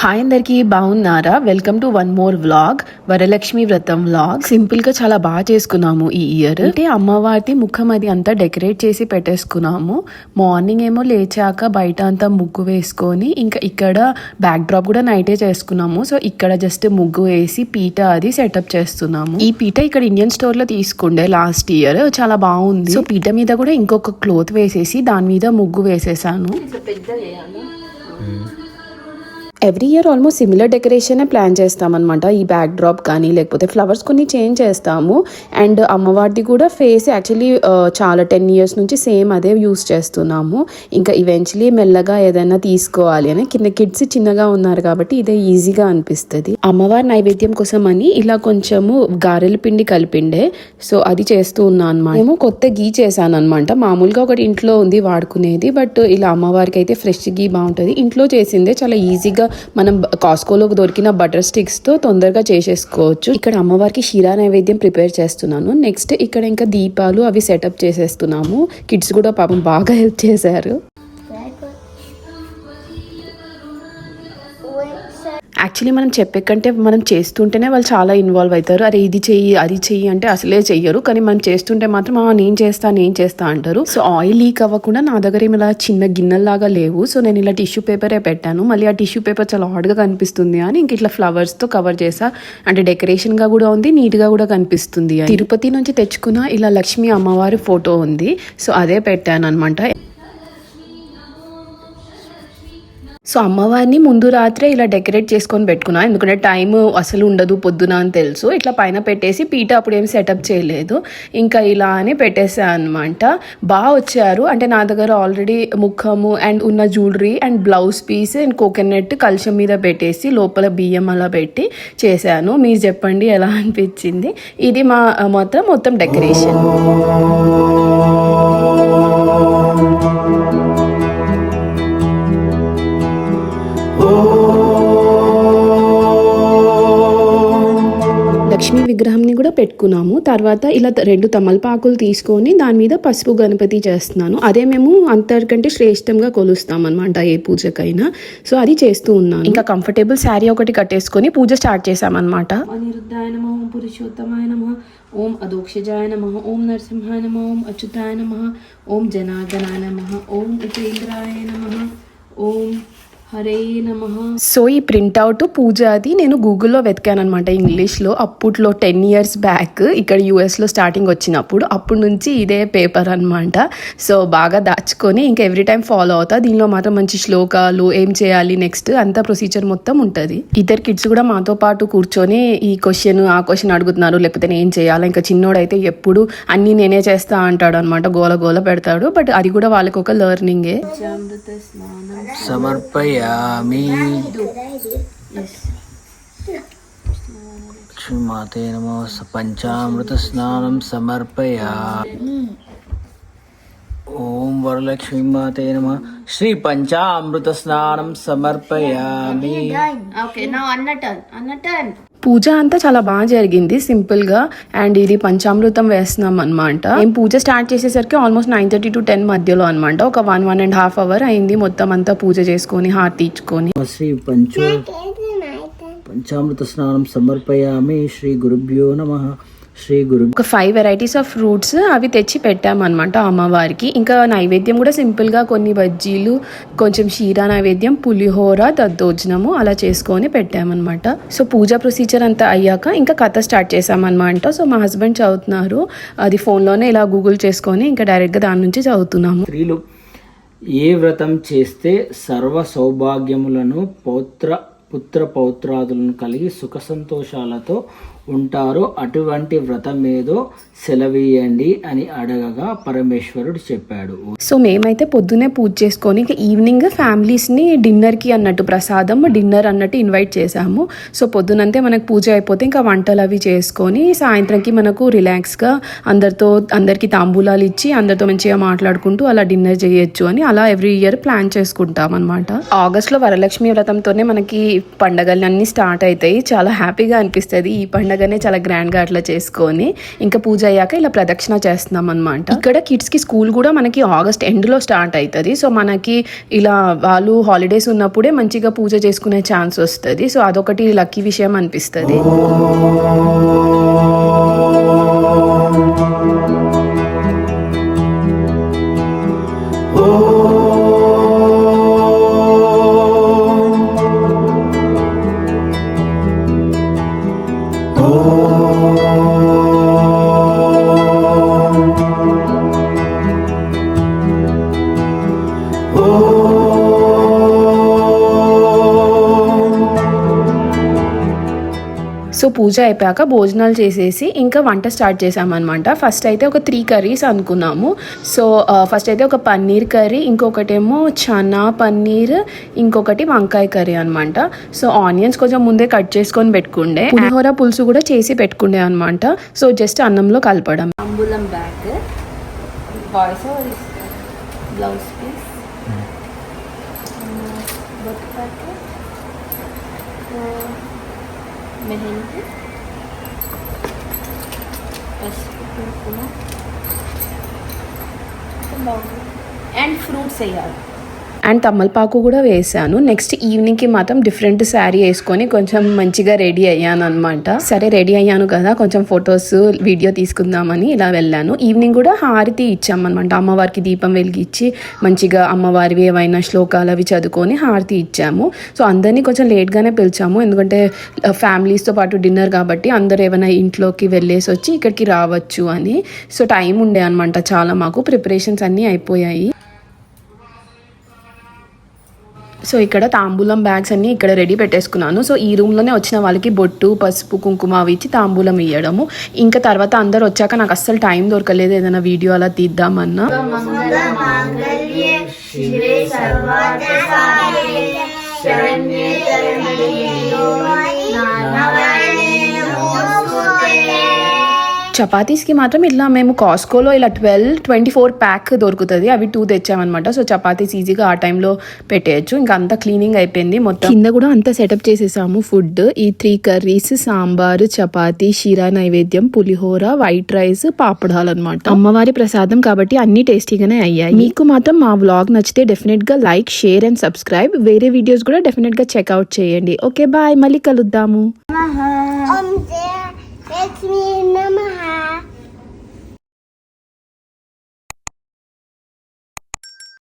Hi అందరికి బాగున్నారా? Welcome to one more vlog, Varalakshmi వ్రతం వ్లాగ్. సింపుల్ గా చాలా బాగా చేసుకున్నాము ఈ ఇయర్. అంటే అమ్మవారి ముఖం అది అంతా డెకరేట్ చేసి పెట్టేసుకున్నాము. మార్నింగ్ ఏమో లేచాక బయట అంతా ముగ్గు వేసుకొని ఇంకా ఇక్కడ బ్యాక్ డ్రాప్ కూడా నైటే చేసుకున్నాము. సో ఇక్కడ జస్ట్ ముగ్గు వేసి పీట అది సెటప్ చేస్తున్నాము. ఈ పీట ఇక్కడ ఇండియన్ స్టోర్ లో తీసుకుండే లాస్ట్ ఇయర్, చాలా బాగుంది. సో పీట మీద కూడా ఇంకొక క్లోత్ వేసేసి దాని మీద ముగ్గు వేసేసాను. ఎవ్రీ ఇయర్ ఆల్మోస్ట్ సిమిలర్ డెకరేషనే ప్లాన్ చేస్తామన్నమాట. ఈ బ్యాక్ డ్రాప్ కానీ లేకపోతే ఫ్లవర్స్ కొన్ని చేంజ్ చేస్తాము. అండ్ అమ్మవారిది కూడా ఫేస్ యాక్చువల్లీ చాలా 10 years నుంచి సేమ్ అదే యూస్ చేస్తున్నాము. ఇంకా ఈవెన్చువలీ మెల్లగా ఏదైనా తీసుకోవాలి అని, కింద కిడ్స్ చిన్నగా ఉన్నారు కాబట్టి ఇదే ఈజీగా అనిపిస్తుంది. అమ్మవారి నైవేద్యం కోసం అని ఇలా కొంచెము గారెల పిండి కలిపిండే, సో అది చేస్తూ ఉన్నాను అనమాట. ఏమో కొత్త గీ చేశాను అనమాట. మామూలుగా ఒకటి ఇంట్లో ఉంది వాడుకునేది, బట్ ఇలా అమ్మవారికి అయితే ఫ్రెష్ గీ బాగుంటుంది. ఇంట్లో చేసిందే చాలా ఈజీగా మనం కాస్కోలో దొరికిన బటర్ స్టిక్స్ తో తొందరగా చేసేసుకోవచ్చు. ఇక్కడ అమ్మవారికి షీరా నైవేద్యం ప్రిపేర్ చేస్తున్నాను. నెక్స్ట్ ఇక్కడ ఇంకా దీపాలు అవి సెటప్ చేసేస్తున్నాము. కిడ్స్ కూడా పాపం బాగా హెల్ప్ చేశారు. యాక్చువల్లీ మనం చెప్పే కంటే మనం చేస్తుంటేనే వాళ్ళు చాలా ఇన్వాల్వ్ అవుతారు. అరే ఇది చెయ్యి అది చెయ్యి అంటే అసలే చెయ్యరు, కానీ మనం చేస్తుంటే మాత్రం నేను చేస్తా అంటారు. సో ఆయిల్ లీక్ అవ్వకుండా నా దగ్గర ఏమి ఇలా చిన్న గిన్నెల్లాగా లేవు. సో నేను ఇలా టిష్యూ పేపరే పెట్టాను. మళ్ళీ ఆ టిష్యూ పేపర్ చాలా హార్డ్గా కనిపిస్తుంది అని ఇంక ఇట్లా ఫ్లవర్స్తో కవర్ చేసా. అంటే డెకరేషన్గా కూడా ఉంది, నీట్గా కూడా కనిపిస్తుంది. తిరుపతి నుంచి తెచ్చుకున్న ఇలా లక్ష్మీ అమ్మవారి ఫోటో ఉంది, సో అదే పెట్టాను అనమాట. సో అమ్మవారిని ముందు రాత్రే ఇలా డెకరేట్ చేసుకొని పెట్టుకున్నా, ఎందుకంటే టైం అసలు ఉండదు పొద్దున అని తెలుసు. ఇట్లా పైన పెట్టేసి పీట అప్పుడేం సెటప్ చేయలేదు, ఇంకా ఇలా అని పెట్టేసా అనమాట. బాగా వచ్చారు. అంటే నా దగ్గర ఆల్రెడీ ముఖము అండ్ ఉన్న jewellery and blouse piece and coconut కలశం మీద పెట్టేసి లోపల బియ్యం అలా పెట్టి చేశాను. మీరు చెప్పండి ఎలా అనిపించింది. ఇది మా మొత్తం డెకరేషన్. లక్ష్మీ విగ్రహంని కూడా పెట్టుకున్నాము. తర్వాత ఇలా 2 తమలపాకులు తీసుకొని దాని మీద పసుపు గణపతి చేస్తున్నాను. అదే మేము అంతకంటే శ్రేష్టంగా కొలుస్తాం అనమాట ఏ పూజకైనా. సో అది చేస్తూ ఉన్నాను. ఇంకా కంఫర్టబుల్ శారీ ఒకటి కట్టేసుకొని పూజ స్టార్ట్ చేసామన్నమాట. అనిరుద్ధాయ నమః, ఓం పురుషోత్తమాయ నమః, ఓం అధోక్షజాయ నమః, ఓం నరసింహాయ నమః, ఓం అచ్యుతాయ నమః, ఓం జనార్దనాయ నమః, ఓం ఉపేంద్రాయ నమః, ఓం హరే నమః. సో ఈ ప్రింట్అవుట్ పూజ అది నేను గూగుల్లో వెతికాను అనమాట ఇంగ్లీష్లో. అప్పట్లో 10 years బ్యాక్ ఇక్కడ యూఎస్లో స్టార్టింగ్ వచ్చినప్పుడు, అప్పటి నుంచి ఇదే పేపర్ అనమాట. సో బాగా దాచుకొని ఇంకా ఎవ్రీ టైం ఫాలో అవుతా. దీనిలో మాత్రం మంచి శ్లోకాలు, ఏం చేయాలి నెక్స్ట్ అంతా ప్రొసీజర్ మొత్తం ఉంటుంది. ఇద్దరు కిడ్స్ కూడా మాతో పాటు కూర్చొని ఈ క్వశ్చన్ ఆ క్వశ్చన్ అడుగుతున్నారు, లేకపోతే నేను చేయాలా. ఇంకా చిన్నోడైతే ఎప్పుడు అన్నీ నేనే చేస్తా అంటాడు అనమాట, గోల గోల పెడతాడు. బట్ అది కూడా వాళ్ళకి ఒక లెర్నింగే. సమర్పయామి. లక్ష్మీమాతే నమః. పంచామృత స్నానం సమర్పయామి. ఓం వరలక్ష్మీమాతే నమః. శ్రీ పంచామృత స్నానం సమర్పయామి. ఓకే, నౌ అన్న టర్న్. పూజ అంతా చాలా బాగా జరిగింది, సింపుల్ గా. అండ్ ఇది పంచామృతం వేస్తున్నాం అనమాట. మేము పూజ స్టార్ట్ చేసేసరికి ఆల్మోస్ట్ 9:30 to 10 మధ్యలో అనమాట. ఒక 1.5 hours అయింది మొత్తం అంతా పూజ చేసుకొని హారతి ఇచ్చుకొని. శ్రీ పంచామృత స్నానం సమర్పయామి. శ్రీ గురుభ్యో నమః. ఒక 5 varieties ఆఫ్ ఫ్రూట్స్ అవి తెచ్చి పెట్టామన్నమాట అమ్మవారికి. ఇంకా నైవేద్యం కూడా సింపుల్ గా కొన్ని బజ్జీలు, కొంచెం షీరా నైవేద్యం, పులిహోర, దద్దోజనము అలా చేసుకొని పెట్టామన్నమాట. సో పూజా ప్రొసీజర్ అంతా అయ్యాక ఇంకా కథ స్టార్ట్ చేసామన్నమాట. సో మా హస్బెండ్ చదువుతున్నారు, అది ఫోన్లోనే ఇలా గూగుల్ చేసుకొని ఇంకా డైరెక్ట్గా దాని నుంచి చదువుతున్నాము. స్త్రీలు ఏ వ్రతం చేస్తే సర్వ సౌభాగ్యములను పుత్ర పౌత్రాదులను కలిగి సుఖ సంతోషాలతో ఉంటారో అటువంటి వ్రతం ఏదో సెలవీయండి అని అడగగా పరమేశ్వరుడు చెప్పాడు. సో మేమైతే పొద్దునే పూజ చేసుకొని ఇంకా ఈవినింగ్ ఫ్యామిలీస్ని డిన్నర్కి అన్నట్టు, ప్రసాదం డిన్నర్ అన్నట్టు ఇన్వైట్ చేసాము. సో పొద్దునంతే మనకు పూజ అయిపోతే ఇంకా వంటలు అవి చేసుకొని సాయంత్రంకి మనకు రిలాక్స్గా అందరికీ తాంబూలాలు ఇచ్చి అందరితో మంచిగా మాట్లాడుకుంటూ అలా డిన్నర్ చేయొచ్చు అని అలా ఎవ్రీ ఇయర్ ప్లాన్ చేసుకుంటాం అనమాట. ఆగస్ట్లో వరలక్ష్మి వ్రతంతోనే మనకి పండగలు అన్నీ స్టార్ట్ అవుతాయి. చాలా హ్యాపీగా అనిపిస్తుంది ఈ పండుగ పండగనే చాలా గ్రాండ్ గా అట్లా చేసుకొని ఇంకా పూజ అయ్యాక ఇలా ప్రదక్షిణ చేస్తున్నాం అనమాట. ఇక్కడ కిడ్స్ కి స్కూల్ కూడా మనకి ఆగస్ట్ ఎండ్ లో స్టార్ట్ అవుతుంది. సో మనకి ఇలా వాళ్ళు హాలిడేస్ ఉన్నప్పుడే మంచిగా పూజ చేసుకునే ఛాన్స్ వస్తుంది. సో అదొకటి లక్కీ విషయం అనిపిస్తుంది. సో పూజ అయిపోయాక భోజనాలు చేసేసి ఇంకా వంట స్టార్ట్ చేసామన్నమాట. ఫస్ట్ అయితే ఒక 3 కర్రీస్ అనుకున్నాము. సో ఫస్ట్ అయితే ఒక పన్నీర్ కర్రీ, ఇంకొకటేమో చనా పన్నీర్, ఇంకొకటి వంకాయ కర్రీ అనమాట. సో ఆనియన్స్ కొంచెం ముందే కట్ చేసుకొని పెట్టుకుండే, పులిహోర పులుసు కూడా చేసి పెట్టుకుండే అనమాట. సో జస్ట్ అన్నంలో కలపడం. అంబులం బ్యాగ్, వాయిస్ ఓవర్ బ్లౌజ్ పీస్, బొట్టు ప్యాకెట్, మెహందీ, పసుపు కుంకుమ అండ్ ఫ్రూట్స్ వేయాలి. అండ్ తమ్మలపాకు కూడా వేసాను. నెక్స్ట్ ఈవినింగ్కి మాత్రం డిఫరెంట్ శారీ వేసుకొని కొంచెం మంచిగా రెడీ అయ్యాను అనమాట. సరే రెడీ అయ్యాను కదా, కొంచెం ఫొటోస్ వీడియో తీసుకుందామని ఇలా వెళ్ళాను. ఈవినింగ్ కూడా హారతి ఇచ్చామన్నమాట. అమ్మవారికి దీపం వెలిగించి మంచిగా అమ్మవారివి ఏవైనా శ్లోకాలు అవి చదువుకొని హారతి ఇచ్చాము. సో అందరినీ కొంచెం లేట్గానే పిలిచాము, ఎందుకంటే ఫ్యామిలీస్తో పాటు డిన్నర్ కాబట్టి అందరూ ఏమైనా ఇంట్లోకి వెళ్ళేసి వచ్చి ఇక్కడికి రావచ్చు అని. సో టైం ఉండే అనమాట చాలా, మాకు ప్రిపరేషన్స్ అన్నీ అయిపోయాయి. సో ఇక్కడ తాంబూలం బ్యాగ్స్ అన్ని ఇక్కడ రెడీ పెట్టేసుకున్నాను. సో ఈ రూమ్లోనే వచ్చిన వాళ్ళకి బొట్టు పసుపు కుంకుమ అవి ఇచ్చి తాంబూలం ఇవ్వడము. ఇంకా తర్వాత అందరు వచ్చాక నాకు అస్సలు టైం దొరకలేదు ఏదైనా వీడియో అలా తీద్దామన్నా. చపాతీస్కి మాత్రం ఇట్లా మేము కాస్కోలో ఇలా 12-24 ప్యాక్ దొరుకుతుంది, అవి 2 తెచ్చామన్నమాట. సో చపాతీస్ ఈజీగా ఆ టైంలో పెట్టేయచ్చు. ఇంకా అంతా క్లీనింగ్ అయిపోయింది మొత్తం. కింద కూడా అంతా సెటప్ చేసేసాము ఫుడ్. ఈ 3 కర్రీస్, సాంబారు, చపాతీ, షీరా నైవేద్యం, పులిహోర, వైట్ రైస్, పాపడాలు అనమాట. అమ్మవారి ప్రసాదం కాబట్టి అన్ని టేస్టీగానే అయ్యాయి. మీకు మాత్రం మా వ్లాగ్ నచ్చితే డెఫినెట్ గా లైక్, షేర్ అండ్ సబ్స్క్రైబ్. వేరే వీడియోస్ కూడా డెఫినెట్ గా చెక్అవుట్ చేయండి. ఓకే బాయ్, మళ్ళీ కలుద్దాము.